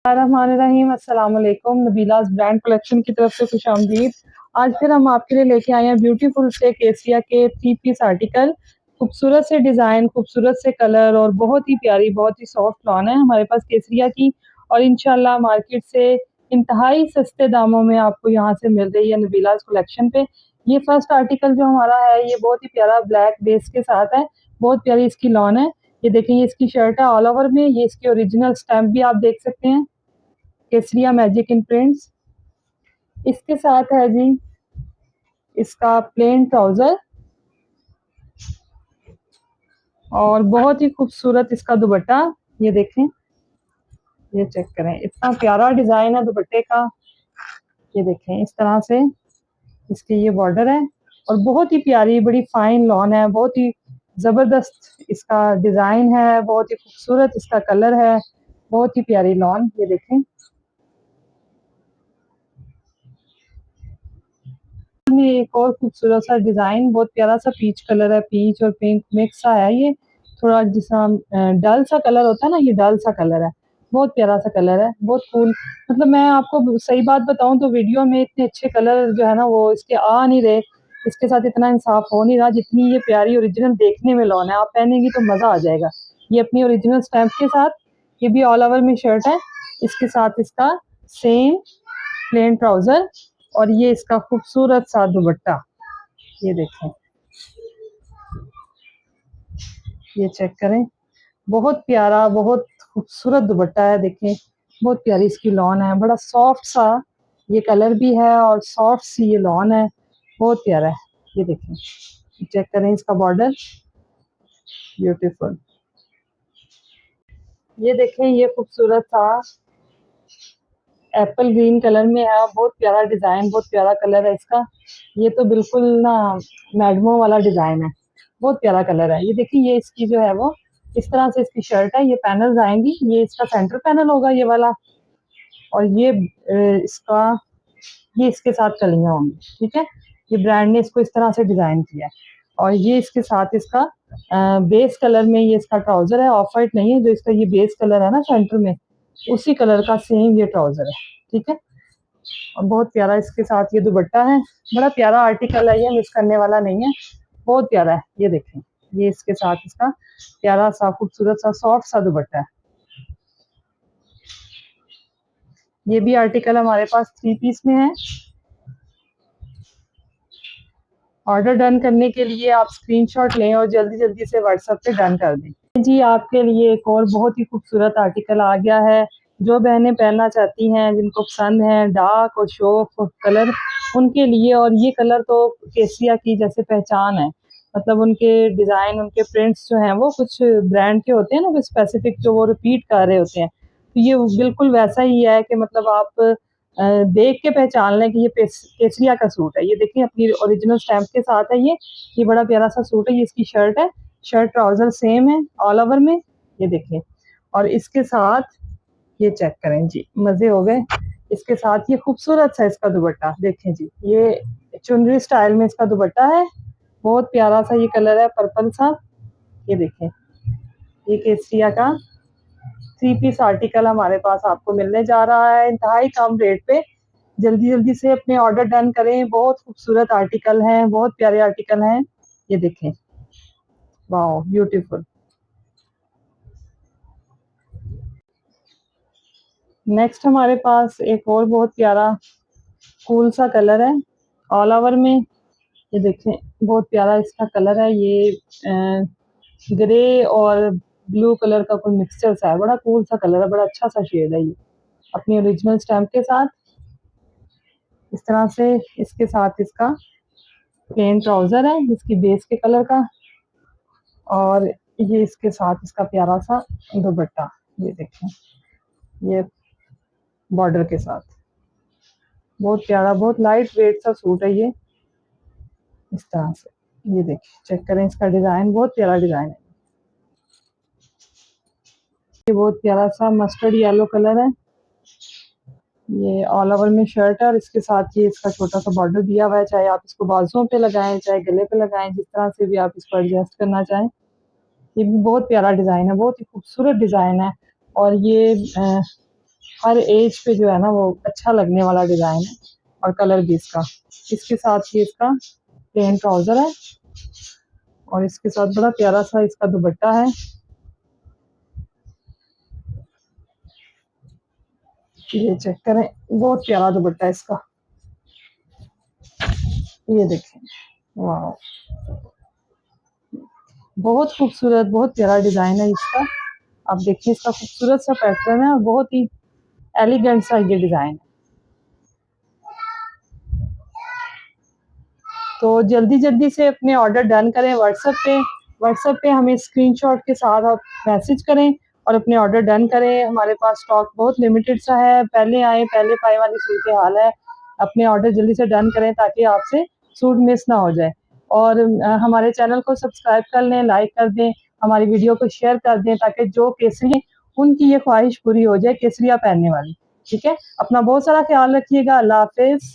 रहीम अस्सलाम वालेकुम। नबीलास brand collection की तरफ से खुश आमदीद। आज फिर हम आपके लिए लेके आए हैं ब्यूटीफुल से केसिया के 3 पीस आर्टिकल। खूबसूरत से डिज़ाइन, खूबसूरत से कलर और बहुत ही प्यारी, बहुत ही सॉफ्ट लॉन है हमारे पास केसरिया की। और इंशाल्लाह मार्केट से इंतहाई सस्ते दामों में आपको यहाँ से मिल रही है नबीलास कलेक्शन पे। ये फर्स्ट आर्टिकल जो हमारा है ये बहुत ही प्यारा ब्लैक बेस के साथ है। बहुत प्यारी इसकी लॉन है। ये देखें, ये इसकी शर्ट है ऑल ओवर में। ये इसकी ओरिजिनल स्टैम्प भी आप देख सकते हैं, केसरिया मैजिक इन प्रिंट्स। इसके साथ है जी इसका प्लेन ट्राउजर और बहुत ही खूबसूरत इसका दुपट्टा। ये देखें, ये चेक करें, इतना प्यारा डिजाइन है दुपट्टे का। ये देखें, इस तरह से इसकी ये बॉर्डर है और बहुत ही प्यारी, बड़ी फाइन लॉन है। बहुत ही जबरदस्त इसका डिजाइन है, बहुत ही खूबसूरत इसका कलर है। बहुत ही प्यारी लॉन। ये देखें, में एक और खूबसूरत सा डिजाइन, बहुत प्यारा सा पीच कलर है, पीच और पिंक मिक्स सा है ये। थोड़ा जिसा डल सा कलर होता है ना, ये डल सा कलर है। बहुत प्यारा सा कलर है, बहुत कूल। मतलब मैं आपको सही बात बताऊं तो वीडियो में इतने अच्छे कलर जो है ना वो इसके आ नहीं रहे, इसके साथ इतना इंसाफ हो नहीं रहा जितनी ये प्यारी ओरिजिनल देखने में लॉन है। आप पहनेंगी तो मजा आ जाएगा। ये अपनी ओरिजिनल स्टैम्प के साथ, ये भी ऑल ओवर में शर्ट है। इसके साथ इसका सेम प्लेन ट्राउजर और ये इसका खूबसूरत सा दुपट्टा। ये देखें, ये चेक करें, बहुत प्यारा, बहुत खूबसूरत दुपट्टा है। देखें, बहुत प्यारी इसकी लॉन है, बड़ा सॉफ्ट सा ये कलर भी है और सॉफ्ट सी ये लॉन है। बहुत प्यारा है। ये देखें, चेक करें इसका बॉर्डर, ब्यूटीफुल। ये देखें, ये खूबसूरत सा एप्पल ग्रीन कलर में है। बहुत प्यारा डिजाइन, बहुत प्यारा कलर है इसका। ये तो बिल्कुल ना मैडमो वाला डिजाइन है। बहुत प्यारा कलर है। ये देखिए, ये इसकी जो है वो इस तरह से इसकी शर्ट है। ये पैनल्स आएंगी, ये इसका सेंटर पैनल होगा ये वाला। और ये इसका, ये इसके साथ कलियां होंगी। ठीक है, ये ब्रांड ने इसको इस तरह से डिजाइन किया है। और ये इसके साथ इसका बेस कलर में ये इसका ट्राउजर है। ऑफ वाइट नहीं है, जो इसका ये बेस कलर है ना सेंटर में, उसी कलर का सेम ये ट्राउजर है। ठीक है, और बहुत प्यारा इसके साथ ये दुपट्टा है। बड़ा प्यारा आर्टिकल है, ये मिस करने वाला नहीं है। बहुत प्यारा है। ये देखें, ये इसके साथ इसका प्यारा सा खूबसूरत सा सॉफ्ट सा दुपट्टा है। ये भी आर्टिकल हमारे पास 3 पीस में है। ऑर्डर डन करने के लिए आप स्क्रीनशॉट लें और जल्दी जल्दी से व्हाट्सएप पे डन कर दें जी। आपके लिए एक और बहुत ही खूबसूरत आर्टिकल आ गया है। जो बहनें पहनना चाहती हैं, जिनको पसंद है डार्क और शोक कलर, उनके लिए। और ये कलर तो केसिया की जैसे पहचान है। मतलब उनके डिजाइन, उनके प्रिंट्स जो हैं वो कुछ ब्रांड के होते हैं ना, कुछ स्पेसिफिक जो वो रिपीट कर रहे होते हैं। तो ये बिल्कुल वैसा ही है कि मतलब आप देख के पहचान लें कि ये केसरिया का सूट है। ये देखिए, अपनी ओरिजिनल स्टैम्प के साथ है ये बड़ा प्यारा सा सूट है। ये इसकी शर्ट है, शर्ट ट्राउजर सेम है ऑल ओवर में। ये देखिए, और इसके साथ ये चेक करें जी, मजे हो गए। इसके साथ ये खूबसूरत सा इसका दुपट्टा देखें जी, ये चुनरी स्टाइल में इसका दुपट्टा है। बहुत प्यारा सा ये कलर है, पर्पल सा। ये देखें, ये केसरिया का 3 पीस आर्टिकल हमारे पास आपको मिलने जा रहा है इंतहाई कम रेट पे। जल्दी जल्दी से अपने ऑर्डर डन करें। बहुत खूबसूरत आर्टिकल हैं, बहुत प्यारे आर्टिकल हैं। ये देखें, वाओ ब्यूटीफुल। नेक्स्ट हमारे पास एक और बहुत प्यारा कूल सा कलर है ऑल ओवर में। ये देखें, बहुत प्यारा इसका कलर है। ये ग्रे और ब्लू कलर का कोई मिक्सचर सा है। बड़ा कूल सा कलर है, बड़ा अच्छा सा शेड है ये, अपनी ओरिजिनल स्टैम्प के साथ। इस तरह से इसके साथ इसका प्लेन ट्राउजर है इसकी बेस के कलर का। और ये इसके साथ इसका प्यारा सा दुपट्टा। ये देखें, ये बॉर्डर के साथ बहुत प्यारा, बहुत लाइट वेट सा सूट है ये। इस तरह से ये देखिए, चेक करें इसका डिजाइन, बहुत प्यारा डिजाइन है। ये बहुत प्यारा सा मस्टर्ड येलो कलर है। ये ऑल ओवर में शर्ट है और इसके साथ ये इसका छोटा सा बॉर्डर दिया हुआ है। चाहे आप इसको बाजुओं पे लगाएं, चाहे गले पे लगाएं, जिस तरह से भी आप इसको एडजस्ट करना चाहें। ये भी बहुत प्यारा डिजाइन है, बहुत ही खूबसूरत डिजाइन है। और ये हर एज पे जो है ना वो अच्छा लगने वाला डिजाइन है। और कलर भी इसके साथ ही इसका प्लेन ट्राउजर है और इसके साथ बड़ा प्यारा सा इसका दुपट्टा है। ये चेक करें, बहुत प्यारा दुपट्टा है इसका, ये देखें, वाह, बहुत खूबसूरत, बहुत प्यारा डिजाइन है इसका। आप देखिए इसका खूबसूरत सा पैटर्न है और बहुत ही एलिगेंट सा ये डिजाइन है। तो जल्दी जल्दी से अपने ऑर्डर डन करें व्हाट्सएप पे हमें स्क्रीनशॉट के साथ आप मैसेज करें और अपने ऑर्डर डन करें। हमारे पास स्टॉक बहुत लिमिटेड सा है, पहले आए पहले पाए वाली सूरत हाल है। अपने ऑर्डर जल्दी से डन करें ताकि आपसे सूट मिस ना हो जाए। और हमारे चैनल को सब्सक्राइब कर लें, लाइक कर दें, हमारी वीडियो को शेयर कर दें ताकि जो केसरी उनकी ये ख्वाहिश पूरी हो जाए केसरिया पहनने वाली। ठीक है, अपना बहुत सारा ख्याल रखिएगा। अल्लाह हाफिज।